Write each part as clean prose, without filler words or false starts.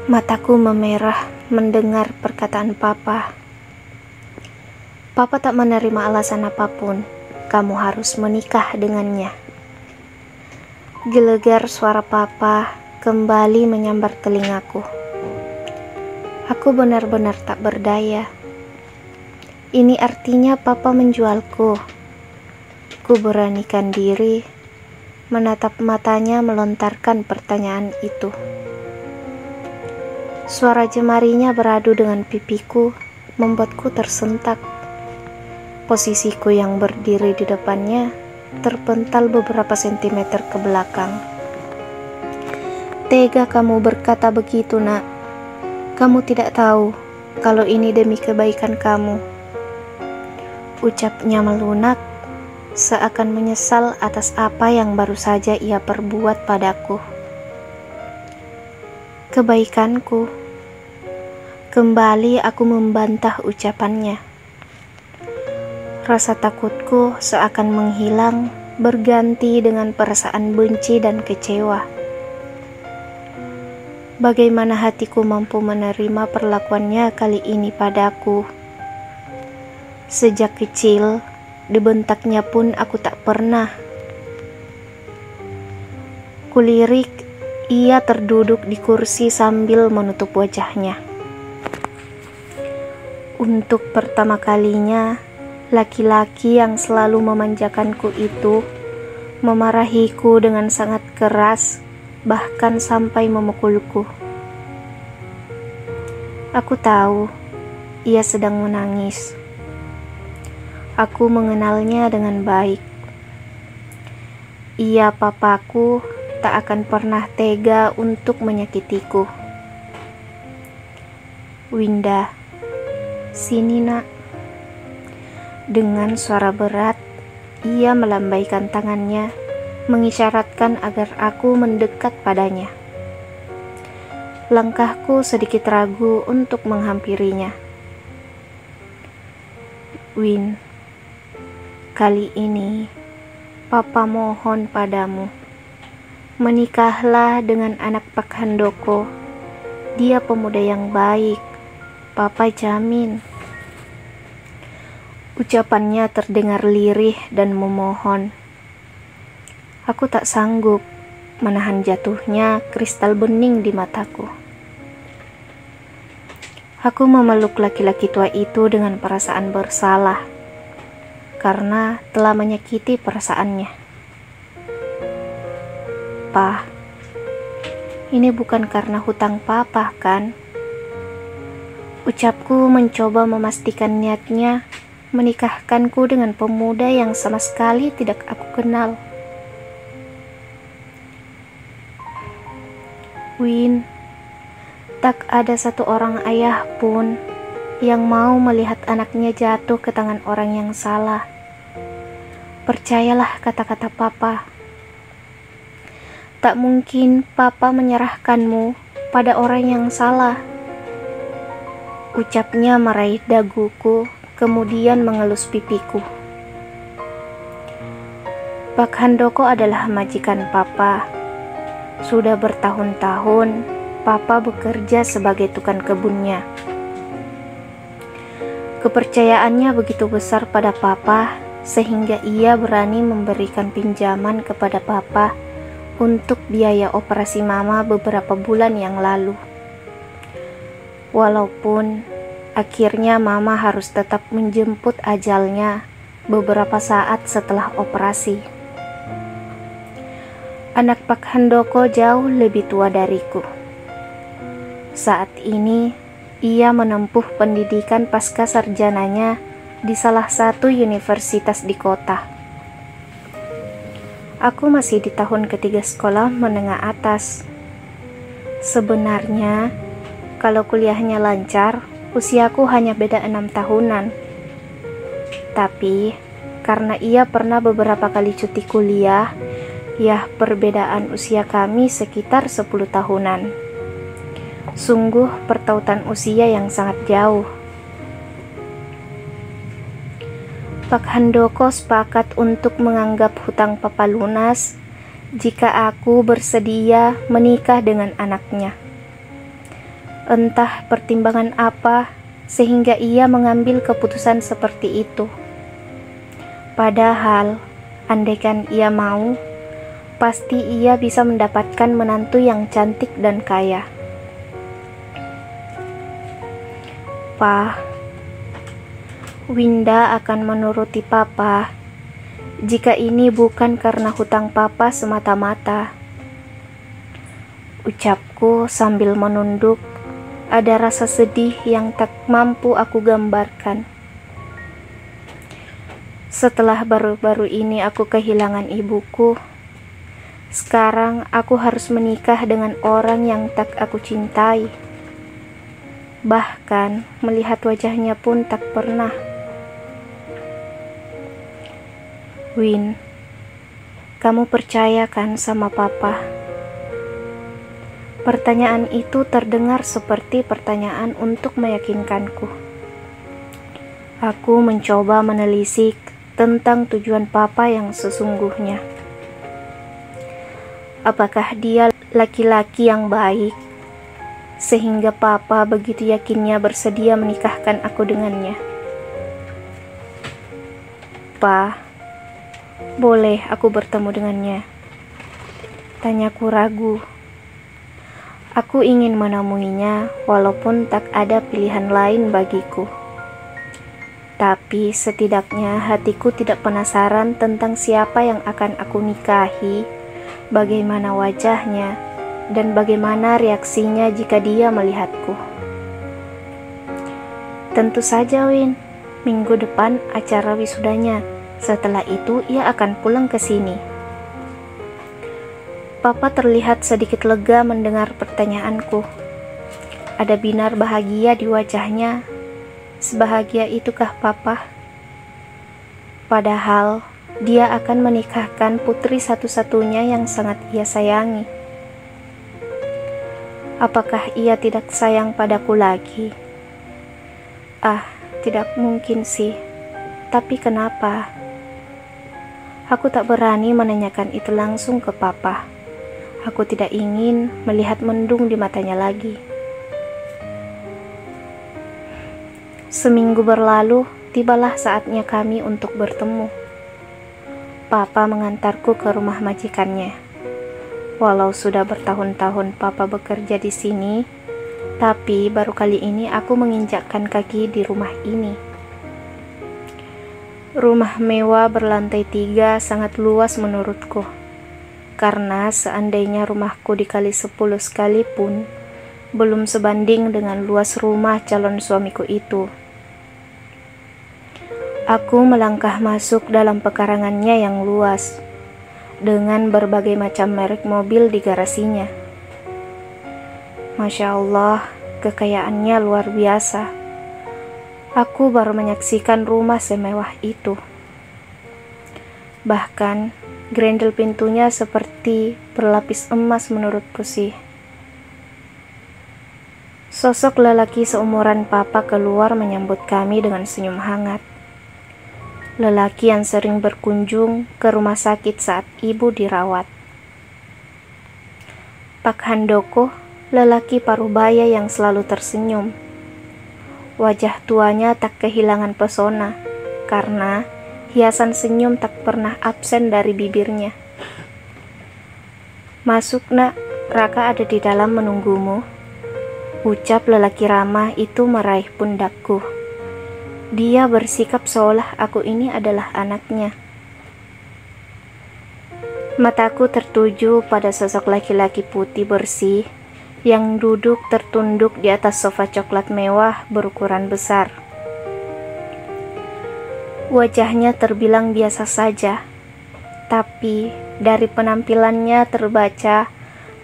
Mataku memerah mendengar perkataan Papa. Papa tak menerima alasan apapun. Kamu harus menikah dengannya. Gelegar suara Papa kembali menyambar telingaku. Aku benar-benar tak berdaya. Ini artinya Papa menjualku. Ku beranikan diri, menatap matanya melontarkan pertanyaan itu. Suara jemarinya beradu dengan pipiku, membuatku tersentak. Posisiku yang berdiri di depannya terpental beberapa sentimeter ke belakang. Tega kamu berkata begitu, Nak. Kamu tidak tahu kalau ini demi kebaikan kamu. Ucapnya melunak, seakan menyesal atas apa yang baru saja ia perbuat padaku. Kebaikanku. Kembali aku membantah ucapannya. Rasa takutku seakan menghilang, berganti dengan perasaan benci dan kecewa. Bagaimana hatiku mampu menerima perlakuannya kali ini padaku? Sejak kecil, dibentaknya pun aku tak pernah. Kulirik, ia terduduk di kursi sambil menutup wajahnya. Untuk pertama kalinya, laki-laki yang selalu memanjakanku itu memarahiku dengan sangat keras, bahkan sampai memukulku. Aku tahu, ia sedang menangis. Aku mengenalnya dengan baik. Ia papaku tak akan pernah tega untuk menyakitiku. Winda, sini nak. Dengan suara berat, ia melambaikan tangannya, mengisyaratkan agar aku mendekat padanya. Langkahku sedikit ragu untuk menghampirinya. Win, kali ini Papa mohon padamu, menikahlah dengan anak Pak Handoko. Dia pemuda yang baik, Papa jamin. Ucapannya terdengar lirih dan memohon. Aku tak sanggup menahan jatuhnya kristal bening di mataku. Aku memeluk laki-laki tua itu dengan perasaan bersalah karena telah menyakiti perasaannya. Pa, ini bukan karena hutang Papa kan? Ucapku mencoba memastikan niatnya menikahkanku dengan pemuda yang sama sekali tidak aku kenal. Win, tak ada satu orang ayah pun yang mau melihat anaknya jatuh ke tangan orang yang salah. Percayalah kata-kata Papa. Tak mungkin Papa menyerahkanmu pada orang yang salah. Ucapnya meraih daguku, kemudian mengelus pipiku. Pak Handoko adalah majikan Papa. Sudah bertahun-tahun Papa bekerja sebagai tukang kebunnya. Kepercayaannya begitu besar pada Papa sehingga ia berani memberikan pinjaman kepada Papa untuk biaya operasi Mama beberapa bulan yang lalu. Walaupun akhirnya Mama harus tetap menjemput ajalnya beberapa saat setelah operasi. Anak Pak Handoko jauh lebih tua dariku. Saat ini, ia menempuh pendidikan pasca sarjananya di salah satu universitas di kota. Aku masih di tahun ketiga sekolah menengah atas. Sebenarnya, kalau kuliahnya lancar, usiaku hanya beda 6 tahunan. Tapi, karena ia pernah beberapa kali cuti kuliah, ya perbedaan usia kami sekitar 10 tahunan. Sungguh pertautan usia yang sangat jauh. Pak Handoko sepakat untuk menganggap hutang Papa lunas jika aku bersedia menikah dengan anaknya. Entah pertimbangan apa sehingga ia mengambil keputusan seperti itu. Padahal, andaikan ia mau, pasti ia bisa mendapatkan menantu yang cantik dan kaya. Pa, Winda akan menuruti Papa jika ini bukan karena hutang Papa semata-mata. Ucapku sambil menunduk, ada rasa sedih yang tak mampu aku gambarkan. Setelah baru-baru ini aku kehilangan ibuku, sekarang aku harus menikah dengan orang yang tak aku cintai. Bahkan melihat wajahnya pun tak pernah. Win, kamu percaya kan sama Papa? Pertanyaan itu terdengar seperti pertanyaan untuk meyakinkanku. Aku mencoba menelisik tentang tujuan Papa yang sesungguhnya. Apakah dia laki-laki yang baik, sehingga Papa begitu yakinnya bersedia menikahkan aku dengannya? Pa, boleh aku bertemu dengannya? Tanyaku ragu. Aku ingin menemuinya walaupun tak ada pilihan lain bagiku. Tapi setidaknya hatiku tidak penasaran tentang siapa yang akan aku nikahi, bagaimana wajahnya, dan bagaimana reaksinya jika dia melihatku. Tentu saja, Win. Minggu depan acara wisudanya. Setelah itu ia akan pulang ke sini. Papa terlihat sedikit lega mendengar pertanyaanku. Ada binar bahagia di wajahnya. Sebahagia itukah Papa? Padahal dia akan menikahkan putri satu-satunya yang sangat ia sayangi. Apakah ia tidak sayang padaku lagi? Tidak mungkin sih. Tapi kenapa? Aku tak berani menanyakan itu langsung ke Papa. Aku tidak ingin melihat mendung di matanya lagi. Seminggu berlalu, tibalah saatnya kami untuk bertemu. Papa mengantarku ke rumah majikannya. Walau sudah bertahun-tahun Papa bekerja di sini, tapi baru kali ini aku menginjakkan kaki di rumah ini. Rumah mewah berlantai 3 sangat luas menurutku. Karena seandainya rumahku dikali 10 sekalipun, belum sebanding dengan luas rumah calon suamiku itu. Aku melangkah masuk dalam pekarangannya yang luas, dengan berbagai macam merek mobil di garasinya. Masya Allah, kekayaannya luar biasa. Aku baru menyaksikan rumah semewah itu. Bahkan, grendel pintunya seperti berlapis emas menurutku sih. Sosok lelaki seumuran Papa keluar menyambut kami dengan senyum hangat. Lelaki yang sering berkunjung ke rumah sakit saat ibu dirawat. Pak Handoko, lelaki parubaya yang selalu tersenyum. Wajah tuanya tak kehilangan pesona, karena hiasan senyum tak pernah absen dari bibirnya. Masuk nak, Raka ada di dalam menunggumu. Ucap lelaki ramah itu meraih pundakku. Dia bersikap seolah aku ini adalah anaknya. Mataku tertuju pada sosok laki-laki putih bersih yang duduk tertunduk di atas sofa coklat mewah berukuran besar. Wajahnya terbilang biasa saja, tapi dari penampilannya terbaca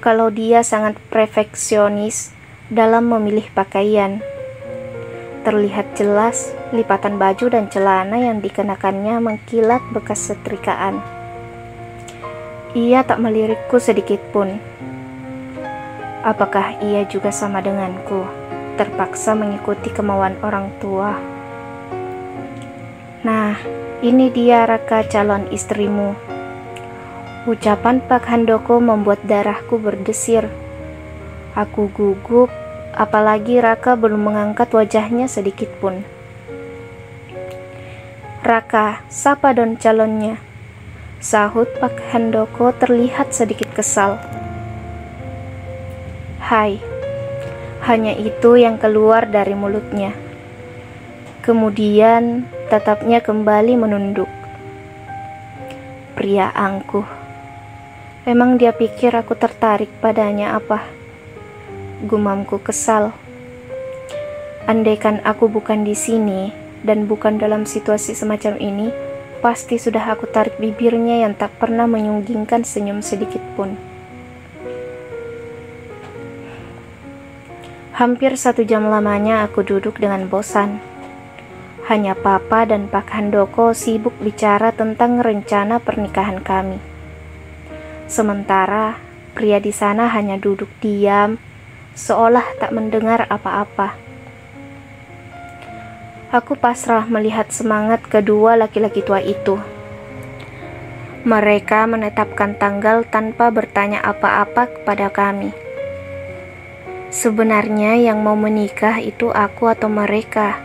kalau dia sangat perfeksionis dalam memilih pakaian. Terlihat jelas lipatan baju dan celana yang dikenakannya mengkilat bekas setrikaan. Ia tak melirikku sedikit pun. Apakah ia juga sama denganku, terpaksa mengikuti kemauan orang tua? Nah, ini dia Raka calon istrimu. Ucapan Pak Handoko membuat darahku berdesir. Aku gugup, apalagi Raka belum mengangkat wajahnya sedikit pun. "Raka, sapa don calonnya," sahut Pak Handoko terlihat sedikit kesal. "Hai," hanya itu yang keluar dari mulutnya. Kemudian tatapnya kembali menunduk. Pria angkuh. Emang dia pikir aku tertarik padanya apa? Gumamku kesal. Andaikan aku bukan di sini dan bukan dalam situasi semacam ini, pasti sudah aku tarik bibirnya yang tak pernah menyunggingkan senyum sedikit pun. Hampir 1 jam lamanya aku duduk dengan bosan. Hanya Papa dan Pak Handoko sibuk bicara tentang rencana pernikahan kami. Sementara pria di sana hanya duduk diam, seolah tak mendengar apa-apa. Aku pasrah melihat semangat kedua laki-laki tua itu. Mereka menetapkan tanggal tanpa bertanya apa-apa kepada kami. Sebenarnya yang mau menikah itu aku atau mereka.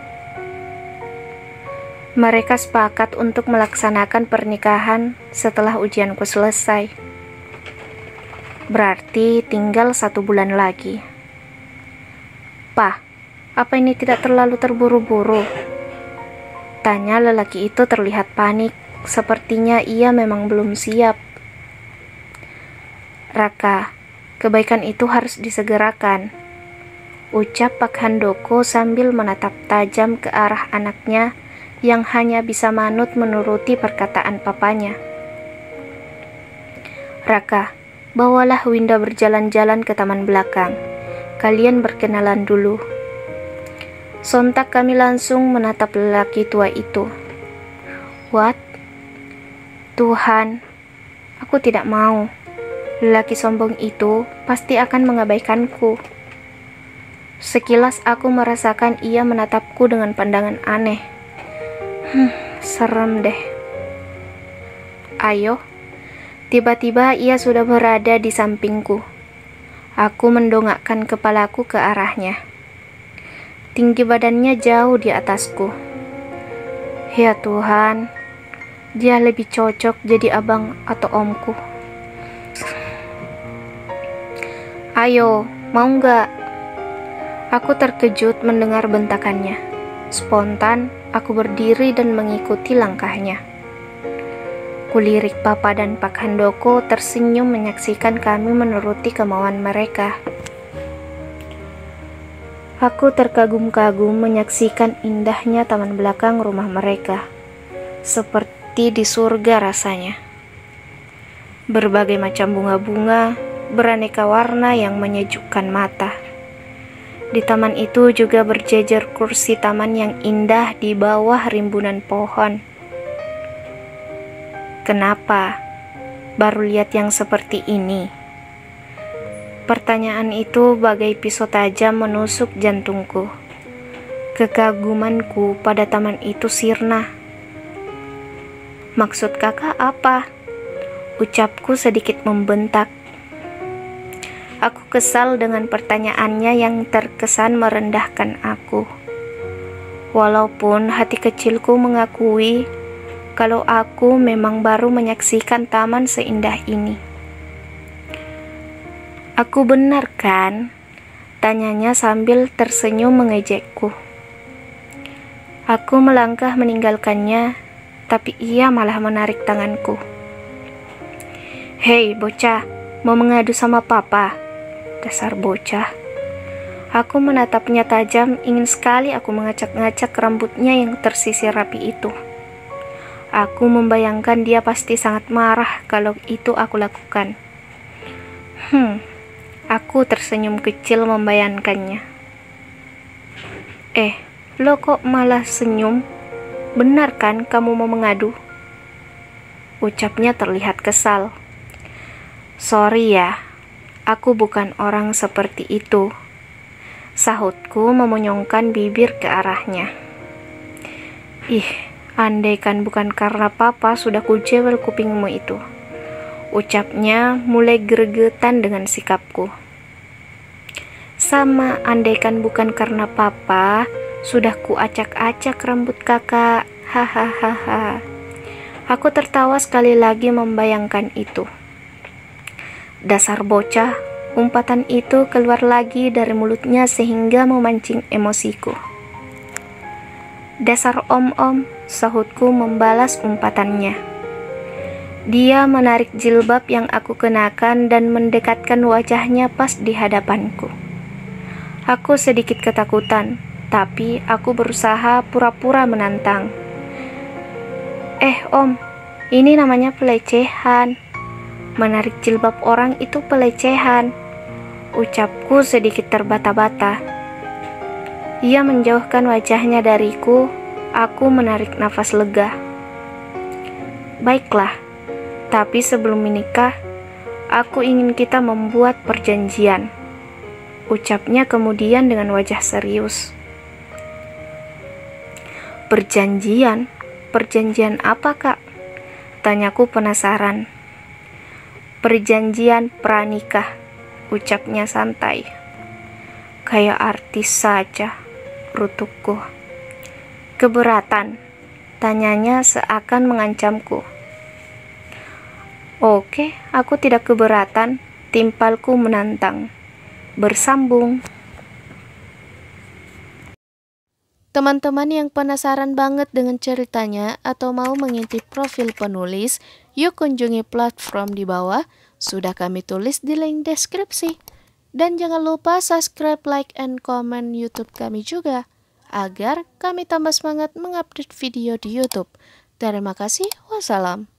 Mereka sepakat untuk melaksanakan pernikahan setelah ujianku selesai. Berarti tinggal 1 bulan lagi. "Pak, apa ini tidak terlalu terburu-buru?" tanya lelaki itu terlihat panik. Sepertinya ia memang belum siap. "Raka, kebaikan itu harus disegerakan," ucap Pak Handoko sambil menatap tajam ke arah anaknya yang hanya bisa manut menuruti perkataan papanya. "Raka, bawalah Winda berjalan-jalan ke taman belakang. Kalian berkenalan dulu." Sontak kami langsung menatap lelaki tua itu. "What? Tuhan, aku tidak mau. Lelaki sombong itu pasti akan mengabaikanku." Sekilas aku merasakan ia menatapku dengan pandangan aneh. Serem deh. "Ayo." Tiba-tiba ia sudah berada di sampingku. Aku mendongakkan kepalaku ke arahnya. Tinggi badannya jauh di atasku. Ya Tuhan, dia lebih cocok jadi abang atau omku. "Ayo, mau nggak?" Aku terkejut mendengar bentakannya. Spontan, aku berdiri dan mengikuti langkahnya. Kulirik Papa dan Pak Handoko tersenyum menyaksikan kami menuruti kemauan mereka. Aku terkagum-kagum menyaksikan indahnya taman belakang rumah mereka. Seperti di surga rasanya. Berbagai macam bunga-bunga, beraneka warna yang menyejukkan mata. Di taman itu juga berjejer kursi taman yang indah di bawah rimbunan pohon. Kenapa? Baru lihat yang seperti ini? Pertanyaan itu bagai pisau tajam menusuk jantungku. Kekagumanku pada taman itu sirna. "Maksud kakak apa?" ucapku sedikit membentak. Aku kesal dengan pertanyaannya yang terkesan merendahkan aku. Walaupun hati kecilku mengakui kalau aku memang baru menyaksikan taman seindah ini. "Aku benar kan?" tanyanya sambil tersenyum mengejekku. Aku melangkah meninggalkannya, tapi ia malah menarik tanganku. "Hei bocah, mau mengadu sama papa?" Dasar bocah. Aku menatapnya tajam, ingin sekali aku mengacak-ngacak rambutnya yang tersisir rapi itu. Aku membayangkan dia pasti sangat marah kalau itu aku lakukan. Aku tersenyum kecil membayangkannya. Lo kok malah senyum? Benar kan kamu mau mengadu?" ucapnya terlihat kesal. "Sorry ya, aku bukan orang seperti itu," sahutku memonyongkan bibir ke arahnya. Andaikan bukan karena papa sudah kujewel kupingmu itu," ucapnya mulai gregetan dengan sikapku. Sama, andaikan bukan karena papa, sudah kuacak-acak rambut kakak. Hahaha. Aku tertawa sekali lagi membayangkan itu. Dasar bocah, umpatan itu keluar lagi dari mulutnya sehingga memancing emosiku. Dasar om-om, sahutku membalas umpatannya. Dia menarik jilbab yang aku kenakan dan mendekatkan wajahnya pas di hadapanku. Aku sedikit ketakutan, tapi aku berusaha pura-pura menantang. Om, ini namanya pelecehan. Menarik jilbab orang itu pelecehan. Ucapku sedikit terbata-bata. Ia menjauhkan wajahnya dariku. Aku menarik nafas lega. Baiklah, tapi sebelum menikah, aku ingin kita membuat perjanjian. Ucapnya kemudian dengan wajah serius. Perjanjian? Perjanjian apa, Kak? Tanyaku penasaran. Perjanjian pranikah, ucapnya santai. Kayak artis saja, rutukku. Keberatan? Tanyanya seakan mengancamku. Oke, aku tidak keberatan, timpalku menantang. Bersambung. Teman-teman yang penasaran banget dengan ceritanya atau mau mengintip profil penulis, yuk kunjungi platform di bawah, sudah kami tulis di link deskripsi. Dan jangan lupa subscribe, like, and comment YouTube kami juga, agar kami tambah semangat mengupdate video di YouTube. Terima kasih, wassalam.